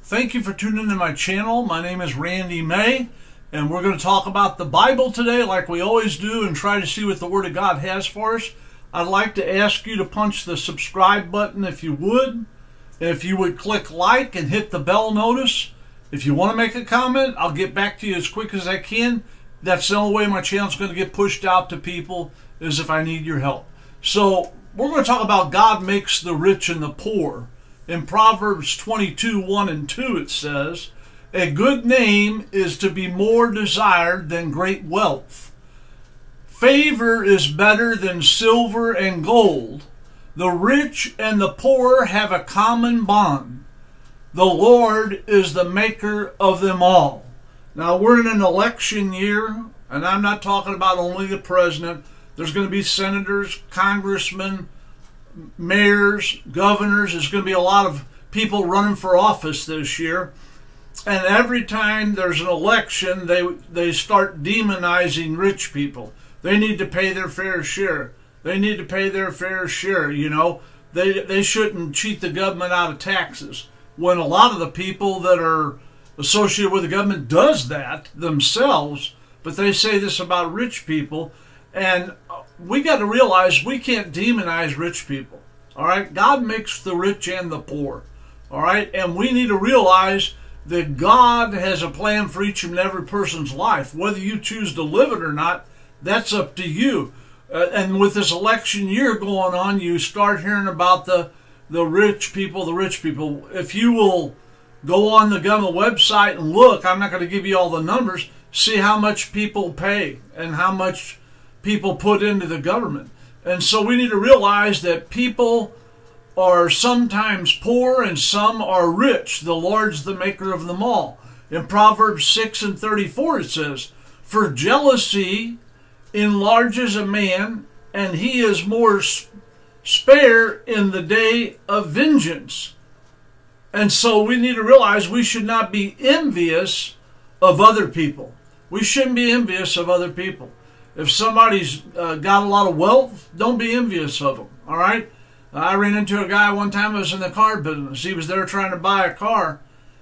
Thank you for tuning into my channel. My name is Randy May, and we're going to talk about the Bible today like we always do and try to see what the Word of God has for us. I'd like to ask you to punch the subscribe button if you would. If you would click like and hit the bell notice. If you want to make a comment, I'll get back to you as quick as I can. That's the only way my channel's going to get pushed out to people, is if I need your help. So we're going to talk about God makes the rich and the poor. In Proverbs 22:1 and 2 it says, "A good name is to be more desired than great wealth. Favor is better than silver and gold. The rich and the poor have a common bond. The Lord is the maker of them all." Now, we're in an election year, and I'm not talking about only the president. There's going to be senators, congressmen, mayors, governors. There's going to be a lot of people running for office this year. And every time there's an election, they start demonizing rich people. They need to pay their fair share. They need to pay their fair share, you know. They shouldn't cheat the government out of taxes. When a lot of the people that are associated with the government does that themselves, but they say this about rich people. And we got to realize we can't demonize rich people. All right? God makes the rich and the poor. All right? And we need to realize that God has a plan for each and every person's life. Whether you choose to live it or not, that's up to you. And with this election year going on, you start hearing about the rich people, If you will go on the government website and look, I'm not going to give you all the numbers, see how much people pay and how much people put into the government. And so we need to realize that people are sometimes poor and some are rich. The Lord's the maker of them all. In Proverbs 6:34 it says, "For jealousy enlarges a man, and he is more spare in the day of vengeance." And so we need to realize we should not be envious of other people. We shouldn't be envious of other people. If somebody's got a lot of wealth, don't be envious of them, all right? I ran into a guy one time who was in the car business. He was there trying to buy a car,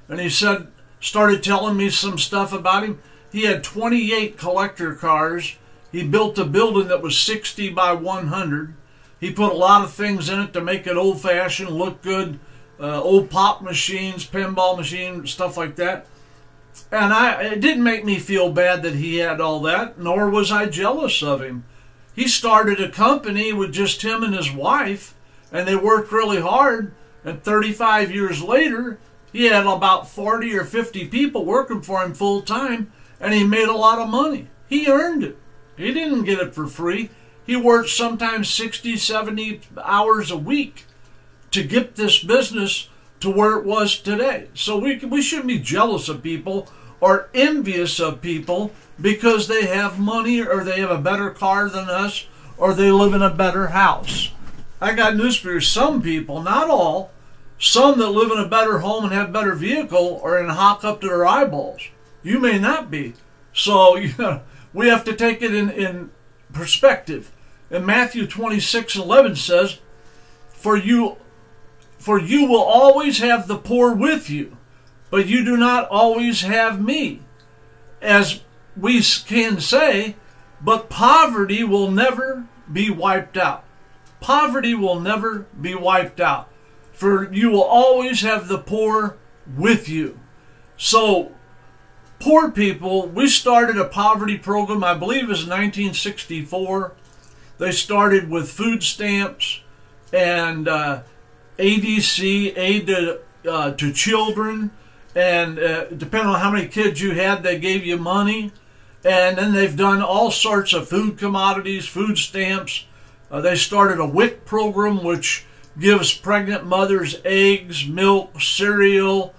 and he started telling me some stuff about him. He had 28 collector cars. He built a building that was 60 by 100. He put a lot of things in it to make it old-fashioned, look good, old pop machines, pinball machines, stuff like that. And it didn't make me feel bad that he had all that, nor was I jealous of him. He started a company with just him and his wife, and they worked really hard. And 35 years later, he had about 40 or 50 people working for him full time, and he made a lot of money. He earned it. He didn't get it for free. He worked sometimes 60, 70 hours a week to get this business to where it was today. So we shouldn't be jealous of people or envious of people because they have money or they have a better car than us or they live in a better house. I got news for you. Some people, not all, some that live in a better home and have a better vehicle are in a hock up to their eyeballs. You may not be. So we have to take it in perspective. And Matthew 26:11 says, For you will always have the poor with you, but you do not always have me. As we can say, but poverty will never be wiped out. Poverty will never be wiped out. For you will always have the poor with you. So, poor people, we started a poverty program, I believe it was 1964. They started with food stamps and ADC, aid to children, and depending on how many kids you had, they gave you money. And then they've done all sorts of food commodities, food stamps. They started a WIC program, which gives pregnant mothers eggs, milk, cereal,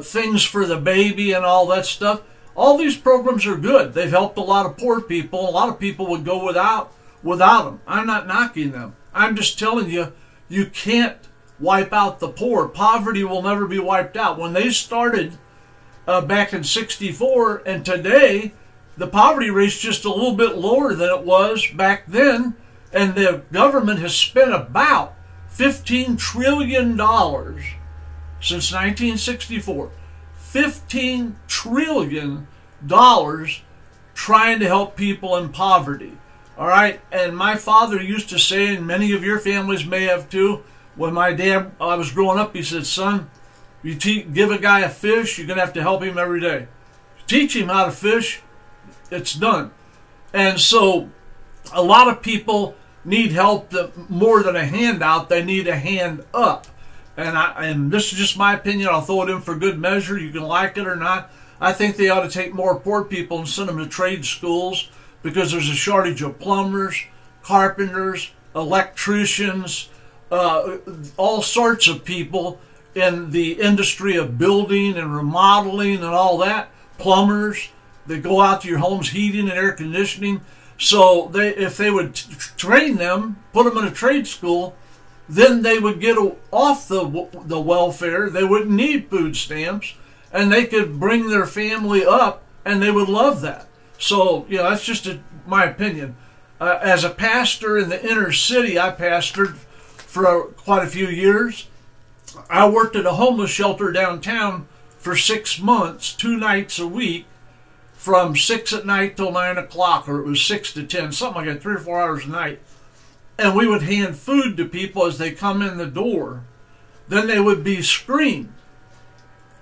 things for the baby and all that stuff. All these programs are good. They've helped a lot of poor people. A lot of people would go without them. I'm not knocking them. I'm just telling you, you can't wipe out the poor. Poverty will never be wiped out. When they started back in '64 and today, the poverty rate's just a little bit lower than it was back then, and the government has spent about $15 trillion since 1964. $15 trillion trying to help people in poverty. All right, and my father used to say, and many of your families may have too, when my dad, I was growing up, he said, son, you give a guy a fish, you're going to have to help him every day. Teach him how to fish, it's done. And so a lot of people need help more than a handout. They need a hand up. And this is just my opinion. I'll throw it in for good measure. You can like it or not. I think they ought to take more poor people and send them to trade schools, because there's a shortage of plumbers, carpenters, electricians, all sorts of people in the industry of building and remodeling and all that. Plumbers that go out to your home's heating and air conditioning. So if they would train them, put them in a trade school, then they would get off the welfare. They wouldn't need food stamps, and they could bring their family up, and they would love that. So, that's just my opinion. As a pastor in the inner city, I pastored for quite a few years. I worked at a homeless shelter downtown for 6 months, 2 nights a week, from 6 at night till 9 o'clock, or it was 6 to 10, something like that, 3 or 4 hours a night. And we would hand food to people as they come in the door. Then they would be screened.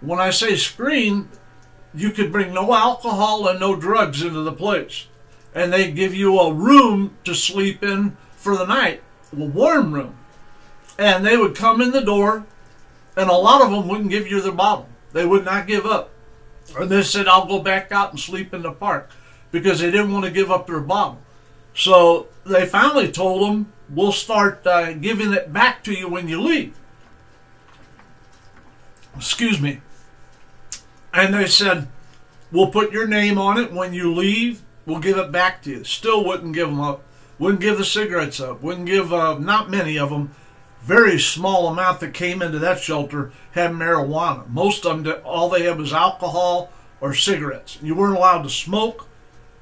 When I say screened, you could bring no alcohol and no drugs into the place. And they give you a room to sleep in for the night, a warm room. And they would come in the door, and a lot of them wouldn't give you their bottle. They would not give up. And they said, I'll go back out and sleep in the park, because they didn't want to give up their bottle. So they finally told them, we'll start giving it back to you when you leave. Excuse me. And they said, we'll put your name on it. When you leave, we'll give it back to you. Still wouldn't give them up. Wouldn't give the cigarettes up. Wouldn't give, not many of them. Very small amount that came into that shelter had marijuana. Most of them, all they had was alcohol or cigarettes. You weren't allowed to smoke,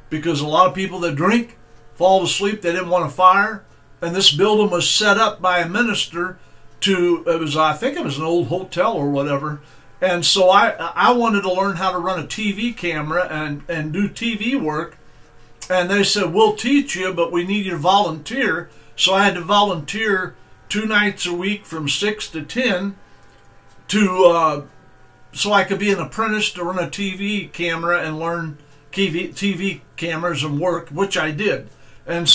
because a lot of people that drink fall asleep. They didn't want a fire. And this building was set up by a minister I think it was an old hotel or whatever. And so I wanted to learn how to run a TV camera and do TV work. And they said, we'll teach you, but we need you to volunteer. So I had to volunteer 2 nights a week from 6 to 10 so I could be an apprentice to run a TV camera and learn TV cameras and work, which I did. And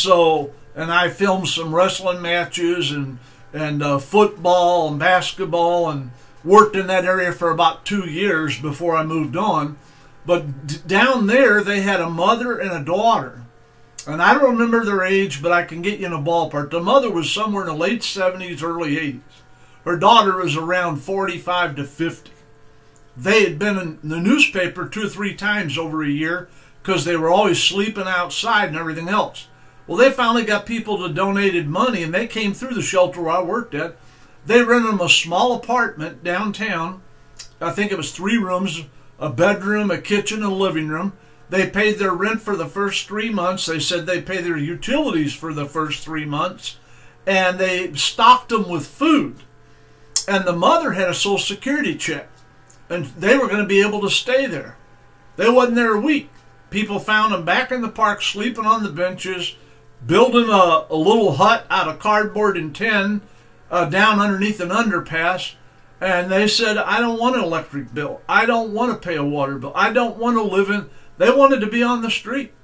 I filmed some wrestling matches and football and basketball, and worked in that area for about 2 years before I moved on. But down there, they had a mother and a daughter. And I don't remember their age, but I can get you in a ballpark. The mother was somewhere in the late 70s, early 80s. Her daughter was around 45 to 50. They had been in the newspaper 2 or 3 times over a year, because they were always sleeping outside and everything else. Well, they finally got people that donated money, and they came through the shelter where I worked at. They rented them a small apartment downtown. I think it was 3 rooms, a bedroom, a kitchen, and a living room. They paid their rent for the first 3 months. They said they pay their utilities for the first 3 months. And they stocked them with food. And the mother had a Social Security check. And they were going to be able to stay there. They wasn't there a week. People found them back in the park, sleeping on the benches, building a little hut out of cardboard and tin down underneath an underpass. And they said, I don't want an electric bill. I don't want to pay a water bill. I don't want to live in... They wanted to be on the street.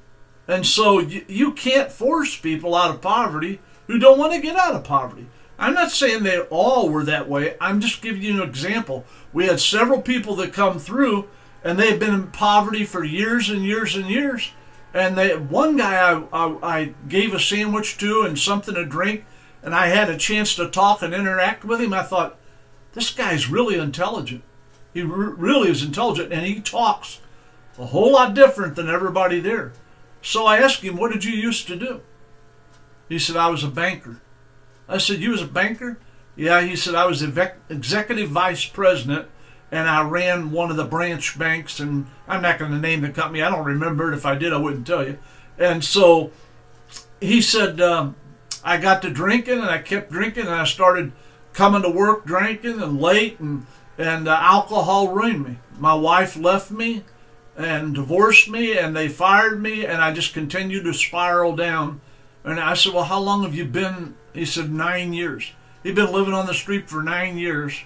And so you can't force people out of poverty who don't want to get out of poverty. I'm not saying they all were that way. I'm just giving you an example. We had several people that come through, and they've been in poverty for years and years and years. And one guy I gave a sandwich to and something to drink, and I had a chance to talk and interact with him. I thought, this guy's really intelligent. He really is intelligent, and he talks a whole lot different than everybody there. So I asked him, what did you used to do? He said, I was a banker. I said, you was a banker? Yeah, he said, I was the executive vice president, and I ran one of the branch banks, and I'm not going to name the company. I don't remember it. If I did, I wouldn't tell you. And so he said, I got to drinking, and I kept drinking, and I started coming to work drinking and late, and and alcohol ruined me. My wife left me and divorced me, and they fired me, and I just continued to spiral down. And I said, well, how long have you been? He said, 9 years. He'd been living on the street for 9 years.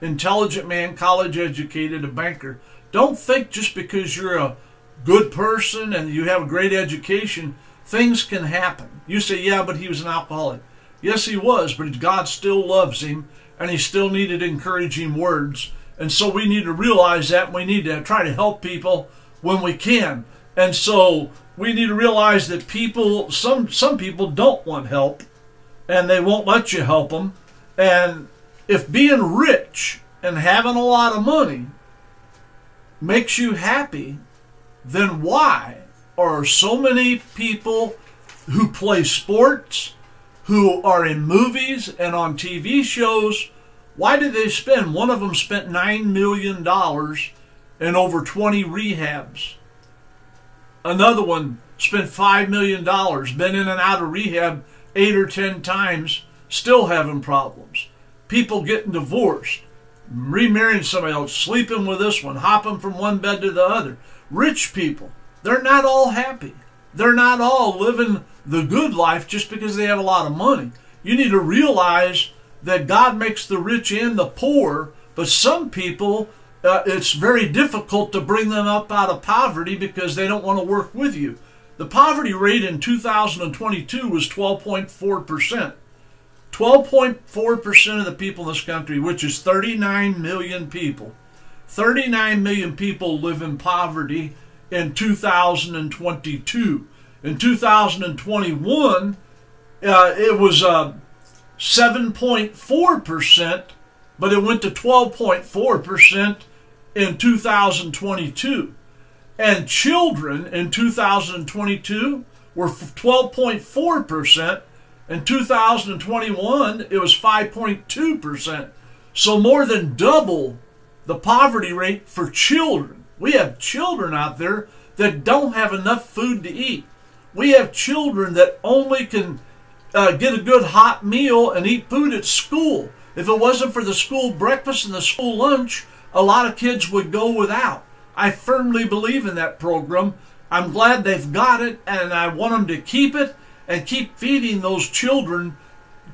Intelligent man, college educated, a banker. Don't think just because you're a good person and you have a great education, things can happen. You say, yeah, but he was an alcoholic. Yes, he was, but God still loves him, and he still needed encouraging words. And so we need to realize that, and we need to try to help people when we can. And so we need to realize that people, some people don't want help, and they won't let you help them. And if being rich and having a lot of money makes you happy, then why are so many people who play sports, who are in movies and on TV shows, why did they spend? One of them spent $9 million in over 20 rehabs. Another one spent $5 million, been in and out of rehab 8 or 10 times, still having problems. People getting divorced, remarrying somebody else, sleeping with this one, hopping from one bed to the other. Rich people, they're not all happy. They're not all living the good life just because they have a lot of money. You need to realize that God makes the rich and the poor, but some people, it's very difficult to bring them up out of poverty because they don't want to work with you. The poverty rate in 2022 was 12.4%. 12.4% of the people in this country, which is 39 million people. 39 million people live in poverty in 2022. In 2021, it was 7.4%, but it went to 12.4% in 2022. And children in 2022 were 12.4%. In 2021, it was 5.2%. So more than double the poverty rate for children. We have children out there that don't have enough food to eat. We have children that only can get a good hot meal and eat food at school. If it wasn't for the school breakfast and the school lunch, a lot of kids would go without. I firmly believe in that program. I'm glad they've got it, and I want them to keep it and keep feeding those children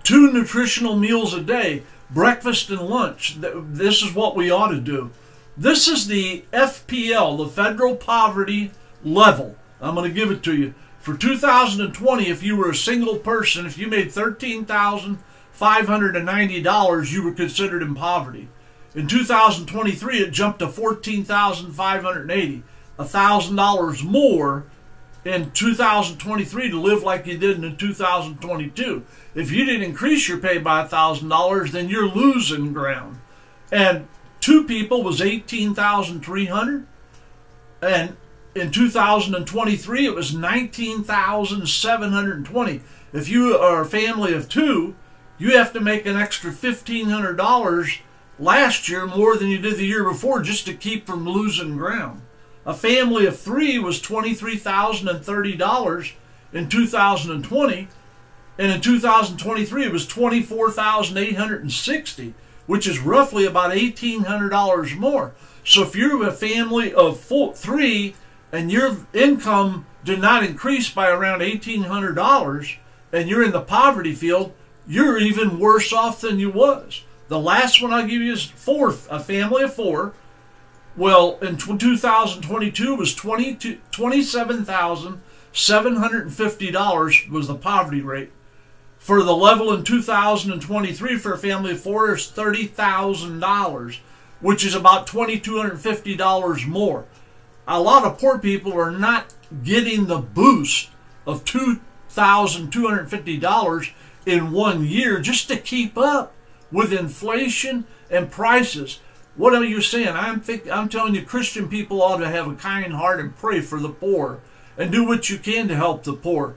2 nutritional meals a day, breakfast and lunch. This is what we ought to do. This is the FPL, the federal poverty level. I'm going to give it to you. For 2020, if you were a single person, if you made $13,590, you were considered in poverty. In 2023, it jumped to $14,580, $1,000 more in 2023 to live like you did in 2022. If you didn't increase your pay by $1,000, then you're losing ground. And 2 people was $18,300, and in 2023 it was $19,720. If you are a family of 2, you have to make an extra $1,500 last year more than you did the year before just to keep from losing ground. A family of 3 was $23,030 in 2020, and in 2023 it was $24,860, which is roughly about $1,800 more. So if you're a family of 3 and your income did not increase by around $1,800 and you're in the poverty field, you're even worse off than you was. The last one I'll give you is 4, a family of 4. Well, in 2022 was $27,750 was the poverty rate. For the level in 2023 for a family of 4 is $30,000, which is about $2,250 more. A lot of poor people are not getting the boost of $2,250 in 1 year just to keep up with inflation and prices. What are you saying? I'm telling you, Christian people ought to have a kind heart and pray for the poor and do what you can to help the poor.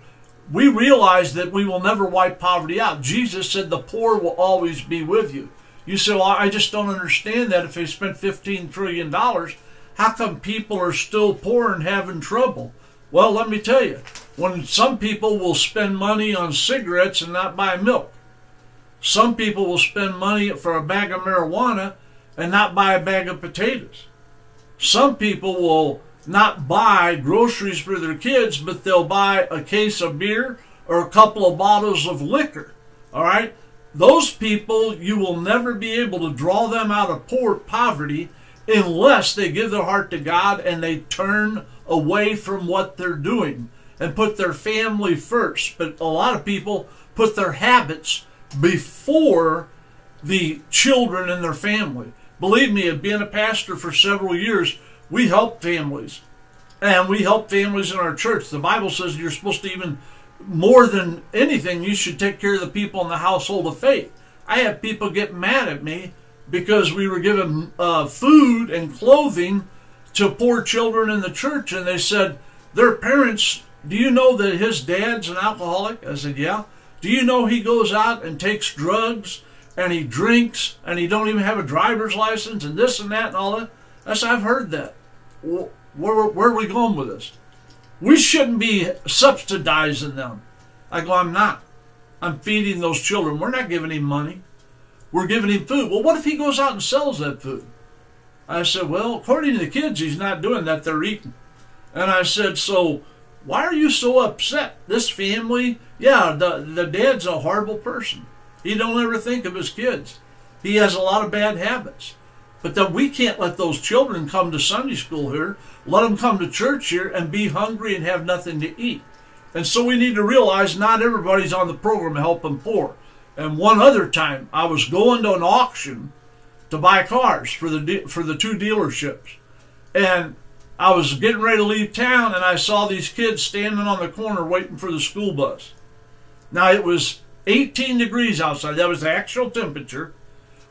We realize that we will never wipe poverty out. Jesus said the poor will always be with you. You say, well, I just don't understand that. If they spent $15 trillion, how come people are still poor and having trouble? Well, let me tell you, when some people will spend money on cigarettes and not buy milk. Some people will spend money for a bag of marijuana and not buy a bag of potatoes. Some people will not buy groceries for their kids, but they'll buy a case of beer or a couple of bottles of liquor. All right? Those people, you will never be able to draw them out of poverty unless they give their heart to God and they turn away from what they're doing and put their family first. But a lot of people put their habits before the children and their family. Believe me, being a pastor for several years, we help families. And we help families in our church. The Bible says you're supposed to, even more than anything, you should take care of the people in the household of faith. I had people get mad at me because we were giving food and clothing to poor children in the church, and they said, their parents, do you know that his dad's an alcoholic? I said, yeah. Do you know he goes out and takes drugs and he drinks and he don't even have a driver's license and this and that and all that? I said, I've heard that. Where are we going with this? We shouldn't be subsidizing them. I go, I'm not. I'm feeding those children. We're not giving him money. We're giving him food. Well, what if he goes out and sells that food? I said, well, according to the kids, he's not doing that. They're eating. And I said, so why are you so upset? This family, yeah, the dad's a horrible person. He don't ever think of his kids. He has a lot of bad habits. But then we can't let those children come to Sunday school here, let them come to church here and be hungry and have nothing to eat. And so we need to realize not everybody's on the program helping poor. And one other time, I was going to an auction to buy cars for the two dealerships. And I was getting ready to leave town, and I saw these kids standing on the corner waiting for the school bus. Now, it was 18 degrees outside. That was the actual temperature.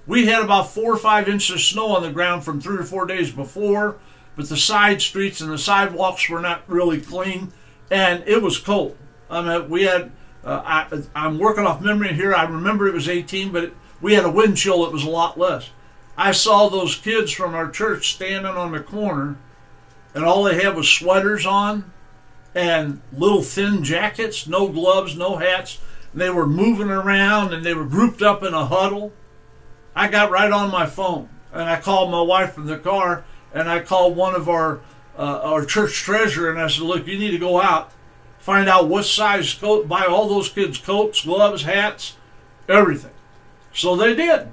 We had about 4 or 5 inches of snow on the ground from 3 or 4 days before, but the side streets and the sidewalks were not really clean, and it was cold. I mean, we had, I'm working off memory here. I remember it was 18, but we had a wind chill that was a lot less. I saw those kids from our church standing on the corner, and all they had was sweaters on and little thin jackets, no gloves, no hats. And they were moving around, and they were grouped up in a huddle. I got right on my phone, and I called my wife from the car, and I called one of our church treasurer, and I said, look, you need to go out, find out what size coat, buy all those kids coats, gloves, hats, everything. So they did.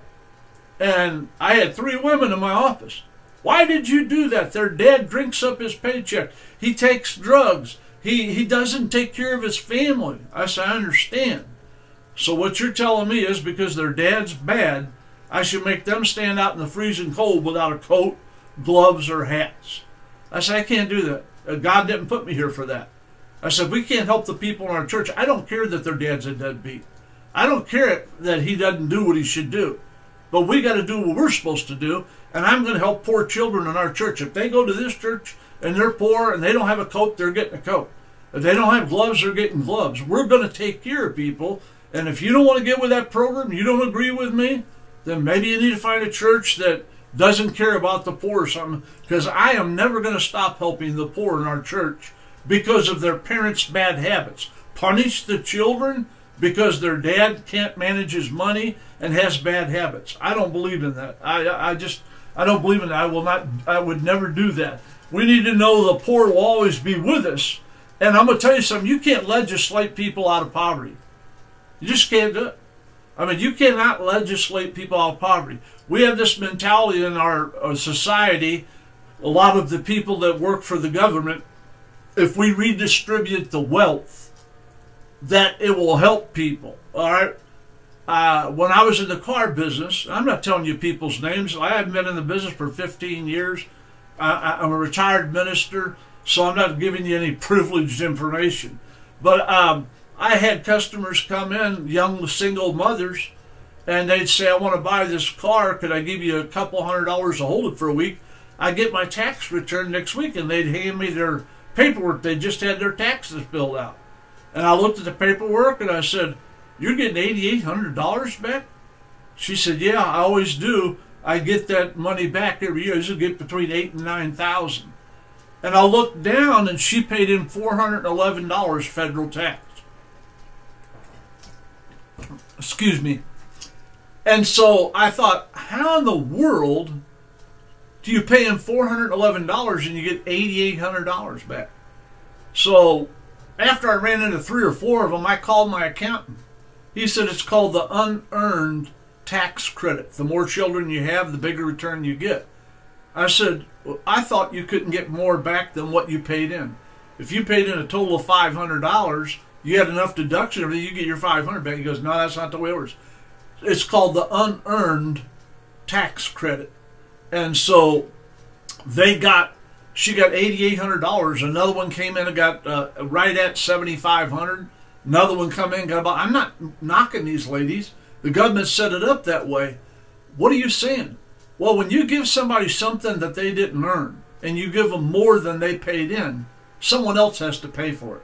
And I had 3 women in my office. Why did you do that? Their dad drinks up his paycheck. He takes drugs. He doesn't take care of his family. I said, I understand. So what you're telling me is because their dad's bad, I should make them stand out in the freezing cold without a coat, gloves, or hats. I said, I can't do that. God didn't put me here for that. I said, we can't help the people in our church. I don't care that their dad's a deadbeat. I don't care that he doesn't do what he should do. But we got to do what we're supposed to do, and I'm going to help poor children in our church. If they go to this church and they're poor and they don't have a coat, they're getting a coat. If they don't have gloves, they're getting gloves. We're going to take care of people, and if you don't want to get with that program, you don't agree with me, then maybe you need to find a church that doesn't care about the poor or something, because I am never going to stop helping the poor in our church because of their parents' bad habits. Punish the children because their dad can't manage his money and has bad habits. I don't believe in that. I don't believe in that. I would never do that. We need to know the poor will always be with us. And I'm going to tell you something, you can't legislate people out of poverty. You just can't do it. I mean, you cannot legislate people out of poverty. We have this mentality in our society, a lot of the people that work for the government, if we redistribute the wealth, that it will help people. All right. When I was in the car business, I'm not telling you people's names. I haven't been in the business for 15 years. I'm a retired minister, so I'm not giving you any privileged information. But I had customers come in, young single mothers, and they'd say, I want to buy this car. Could I give you a couple $100 to hold it for a week? I get my tax return next week, and they'd hand me their paperwork. They just had their taxes filled out. And I looked at the paperwork, and I said, you're getting $8,800 back? She said, yeah, I always do. I get that money back every year. I usually get between $8,000 and $9,000. And I looked down, and she paid in $411 federal tax. Excuse me. And so I thought, how in the world do you pay him $411 and you get $8,800 back? So after I ran into 3 or 4 of them, I called my accountant. He said it's called the unearned tax credit. The more children you have, the bigger return you get. I said, well, I thought you couldn't get more back than what you paid in. If you paid in a total of $500, you had enough deduction, everything, you get your $500 back. He goes, no, that's not the way it works. It's called the unearned tax credit. And so she got $8,800. Another one came in and got right at $7,500. Another one come in and got about, I'm not knocking these ladies. The government set it up that way. What are you saying? Well, when you give somebody something that they didn't earn and you give them more than they paid in, someone else has to pay for it.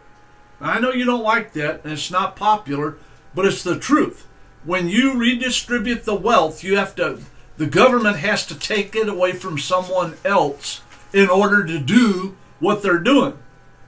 Now, I know you don't like that, and it's not popular, but it's the truth. When you redistribute the wealth, the government has to take it away from someone else in order to do what they're doing.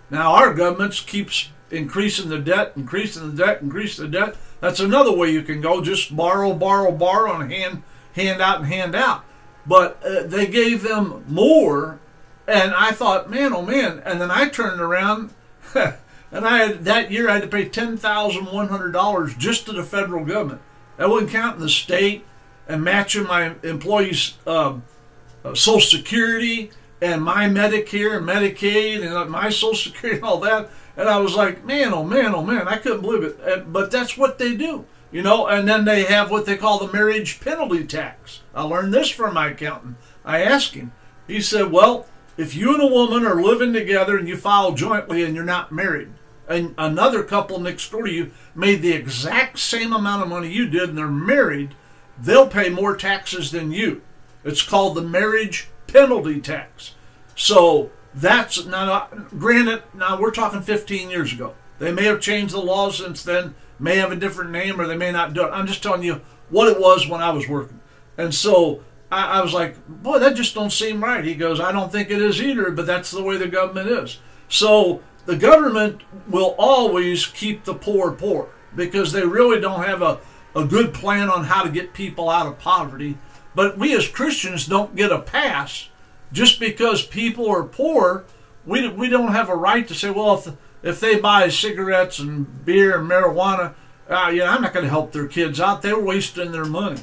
Now, our government keeps increasing the debt, increasing the debt, increasing the debt. That's another way you can go, just borrow, and hand out and hand out. But they gave them more, and I thought, man, oh man. And then I turned around, and that year I had to pay $10,100 just to the federal government. That wasn't counting the state and matching my employees' Social Security and my Medicare and Medicaid and my Social Security and all that. And I was like, man, oh man, oh man, I couldn't believe it. But that's what they do, you know. And then they have what they call the marriage penalty tax. I learned this from my accountant. I asked him. He said, well, if you and a woman are living together and you file jointly and you're not married, and another couple next door to you made the exact same amount of money you did and they're married, they'll pay more taxes than you. It's called the marriage penalty tax. So that's, now granted, now we're talking 15 years ago. They may have changed the laws since then, may have a different name, or they may not do it. I'm just telling you what it was when I was working. And so I was like, boy, that just don't seem right. He goes, I don't think it is either, but that's the way the government is. So the government will always keep the poor because they really don't have a good plan on how to get people out of poverty. But we as Christians don't get a pass just because people are poor. We don't have a right to say, well, if they buy cigarettes and beer and marijuana, I'm not going to help their kids out. They're wasting their money.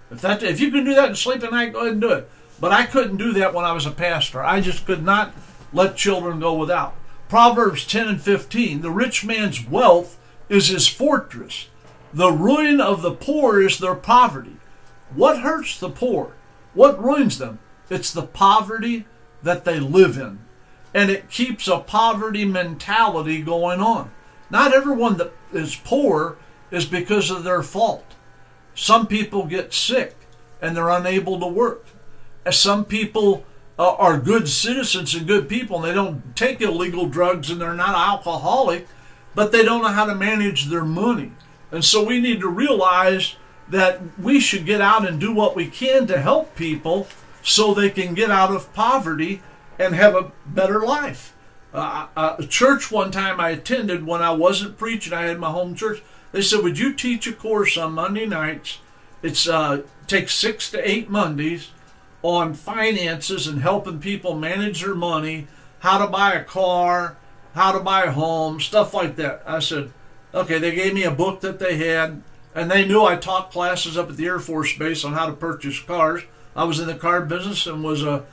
If you can do that and sleep at night, go ahead and do it. But I couldn't do that when I was a pastor. I just could not let children go without. Proverbs 10 and 15, the rich man's wealth is his fortress. The ruin of the poor is their poverty. What hurts the poor? What ruins them? It's the poverty that they live in. And it keeps a poverty mentality going on. Not everyone that is poor is because of their fault. Some people get sick and they're unable to work. Some people are good citizens and good people, and they don't take illegal drugs and they're not alcoholic, but they don't know how to manage their money. And so we need to realize that we should get out and do what we can to help people so they can get out of poverty and have a better life. A church one time I attended when I wasn't preaching, I had my home church. They said, would you teach a course on Monday nights? It takes 6 to 8 Mondays on finances and helping people manage their money, how to buy a car, how to buy a home, stuff like that. I said, okay. They gave me a book that they had, and they knew I taught classes up at the Air Force Base on how to purchase cars. I was in the car business and was a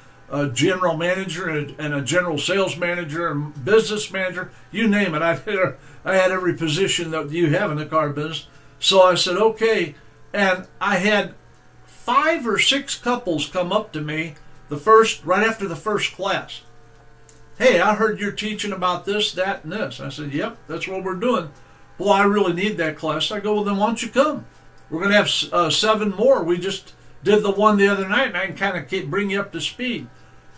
general manager and a general sales manager and business manager, you name it. I had every position that you have in the car business. So I said, okay. And I had 5 or 6 couples come up to me right after the first class. Hey, I heard you're teaching about this, that, and this. I said, yep, that's what we're doing. Boy, I really need that class. I go, well, then why don't you come? We're going to have 7 more. We just did the one the other night, and I can kind of bring you up to speed.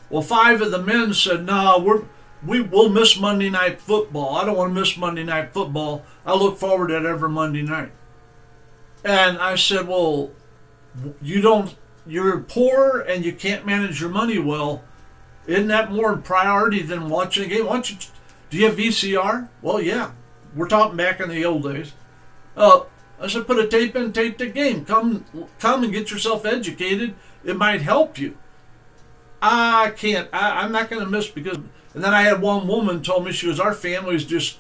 Well, 5 of the men said, no, we'll miss Monday Night Football. I don't want to miss Monday Night Football. I look forward to it every Monday night. And I said, well, you're poor and you can't manage your money well. Isn't that more priority than watching a game? Do you have VCR? Well, yeah. We're talking back in the old days. I said, put a tape in, tape the game. Come and get yourself educated. It might help you. I can't. I'm not going to miss because. And then I had one woman told me, she goes, our family's just,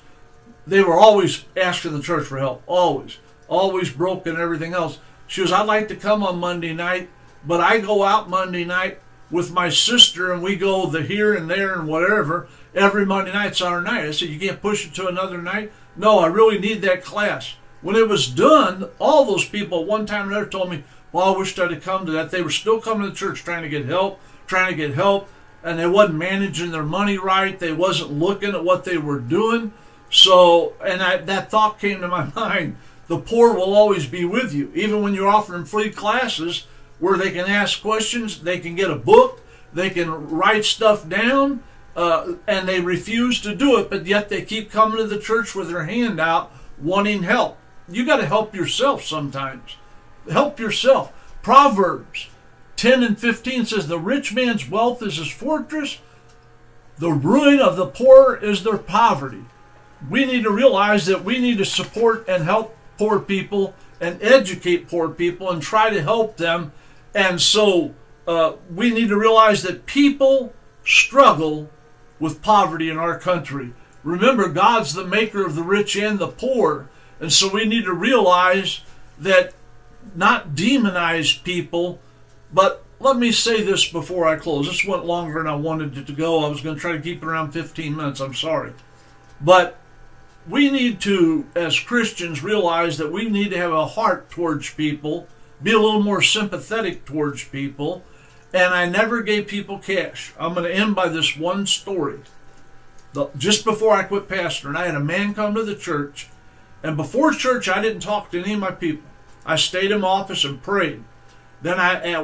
they were always asking the church for help. Always broke and everything else. She goes, I'd like to come on Monday night, but I go out Monday night with my sister and we go the here and there and whatever. Every Monday night's our night. I said, you can't push it to another night? No, I really need that class. When it was done, all those people at one time or another told me, well, I wished I'd have come to that. They were still coming to church trying to get help, and they wasn't managing their money right. They wasn't looking at what they were doing. So, and that thought came to my mind. The poor will always be with you. Even when you're offering free classes where they can ask questions, they can get a book, they can write stuff down, and they refuse to do it, but yet they keep coming to the church with their hand out wanting help. You got to help yourself sometimes. Help yourself. Proverbs 10 and 15 says, the rich man's wealth is his fortress. The ruin of the poor is their poverty. We need to realize that we need to support and help poor people and educate poor people and try to help them. And so we need to realize that people struggle with poverty in our country. Remember, God's the maker of the rich and the poor. And so we need to realize that, not demonize people. But let me say this before I close. This went longer than I wanted it to go. I was going to try to keep it around 15 minutes. I'm sorry. But we need to, as Christians, realize that we need to have a heart towards people, be a little more sympathetic towards people. And I never gave people cash. I'm going to end by this one story. Just before I quit pastoring, I had a man come to the church. And before church, I didn't talk to any of my people. I stayed in my office and prayed. Then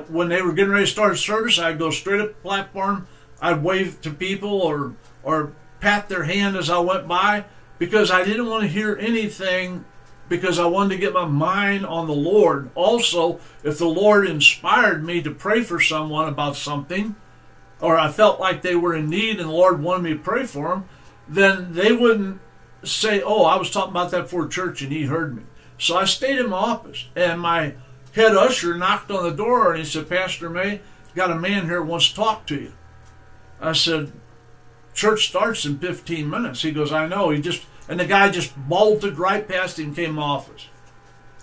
when they were getting ready to start service, I'd go straight up the platform. I'd wave to people or pat their hand as I went by, because I didn't want to hear anything, because I wanted to get my mind on the Lord. Also, if the Lord inspired me to pray for someone about something, or I felt like they were in need and the Lord wanted me to pray for them, then they wouldn't say, oh, I was talking about that before church and he heard me. So I stayed in my office, and my head usher knocked on the door and he said, Pastor May, got a man here who wants to talk to you. I said, church starts in 15 minutes. He goes, I know. And the guy just bolted right past him, came to my office.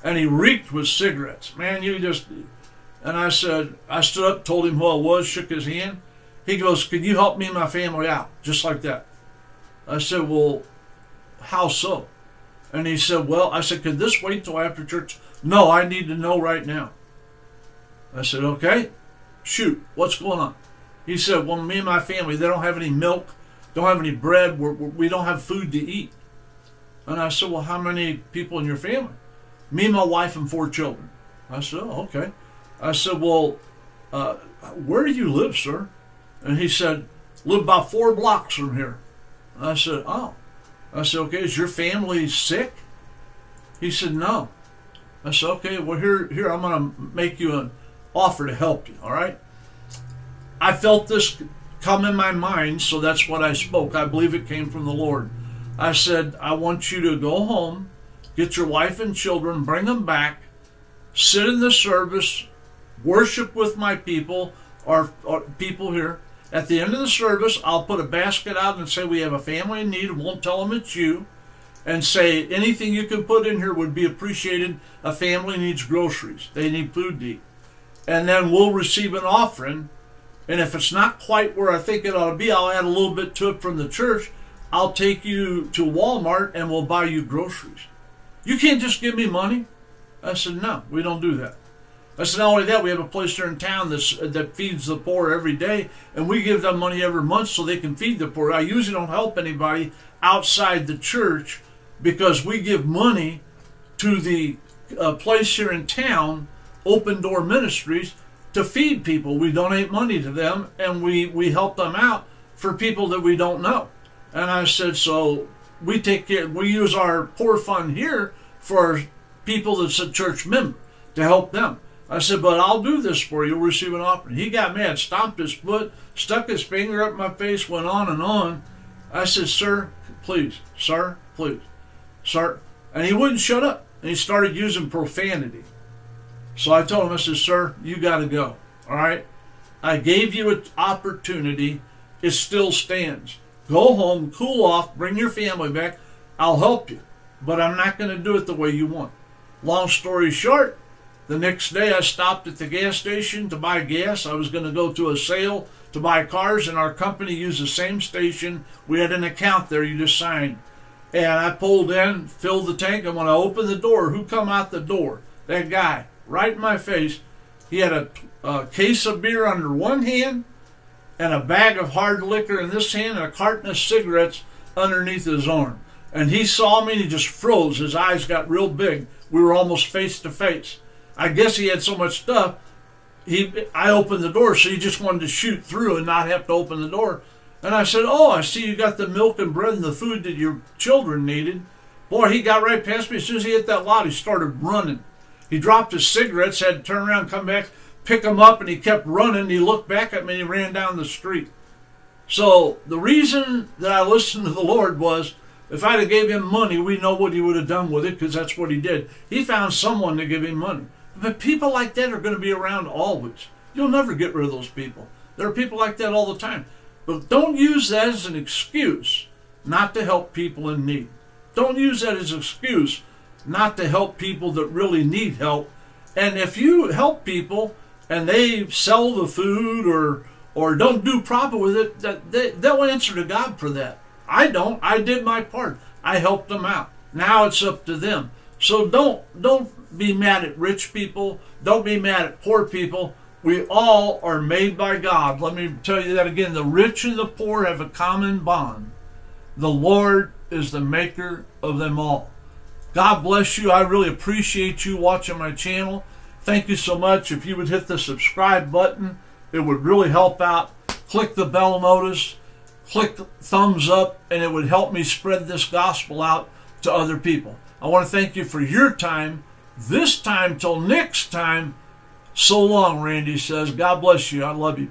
And he reeked with cigarettes. Man, and I said, I stood up, told him who I was, shook his hand. He goes, could you help me and my family out? Just like that. I said, well, how so? And he said, well, I said, could this wait till after church? No, I need to know right now. I said, okay, shoot, what's going on? He said, well, me and my family, they don't have any milk, don't have any bread, we don't have food to eat. And I said, well, how many people in your family? Me, my wife, and 4 children. I said, oh, okay. I said, well, where do you live, sir? And he said, live about 4 blocks from here. I said, oh. I said, okay, is your family sick? He said, no. I said, okay, well, here, I'm going to make you an offer to help you, all right? I felt this come in my mind, so that's what I spoke. I believe it came from the Lord. I said, I want you to go home, get your wife and children, bring them back, sit in the service, worship with my people, our people here. At the end of the service, I'll put a basket out and say we have a family in need, and won't tell them it's you, and say anything you can put in here would be appreciated. A family needs groceries. They need food to eat. And then we'll receive an offering, and if it's not quite where I think it ought to be, I'll add a little bit to it from the church. I'll take you to Walmart and we'll buy you groceries. You can't just give me money. I said, no, we don't do that. I said, not only that, we have a place here in town that feeds the poor every day, and we give them money every month so they can feed the poor. I usually don't help anybody outside the church, because we give money to the place here in town, Open Door Ministries, to feed people. We donate money to them, and we help them out for people that we don't know. And I said, so we take care, we use our poor fund here for people that's a church member to help them. I said, but I'll do this for you. You'll receive an offering. He got mad, stomped his foot, stuck his finger up my face, went on and on. I said, sir, please, sir, please, sir. And he wouldn't shut up. and he started using profanity. So I told him, I said, sir, you got to go. All right? I gave you an opportunity. It still stands. Go home, cool off, bring your family back. I'll help you. But I'm not going to do it the way you want. Long story short, the next day I stopped at the gas station to buy gas. I was going to go to a sale to buy cars, and our company used the same station. We had an account there you just signed. And I pulled in, filled the tank, and when I opened the door, who come out the door? That guy, right in my face. He had a case of beer under one hand and a bag of hard liquor in this hand and a carton of cigarettes underneath his arm. And he saw me and he just froze. His eyes got real big. We were almost face to face. I guess he had so much stuff. I opened the door, so he just wanted to shoot through and not have to open the door. And I said, oh, I see you got the milk and bread and the food that your children needed. Boy, he got right past me. As soon as he hit that lot, he started running. He dropped his cigarettes, had to turn around, come back, pick them up, and he kept running. He looked back at me and he ran down the street. So the reason that I listened to the Lord was, if I'd have gave him money, we know what he would have done with it, because that's what he did. He found someone to give him money. But people like that are going to be around always. You'll never get rid of those people. There are people like that all the time. But don't use that as an excuse not to help people in need. Don't use that as an excuse not to help people that really need help. And if you help people and they sell the food or don't do proper with it, they'll answer to God for that. I don't. I did my part. I helped them out. Now it's up to them. So don't be mad at rich people. Don't be mad at poor people. We all are made by God. Let me tell you that again. The rich and the poor have a common bond. The Lord is the maker of them all. God bless you. I really appreciate you watching my channel. Thank you so much. If you would hit the subscribe button, it would really help out. Click the bell notice. Click thumbs up, and it would help me spread this gospel out to other people. I want to thank you for your time. This time till next time, so long, Randy says. God bless you. I love you.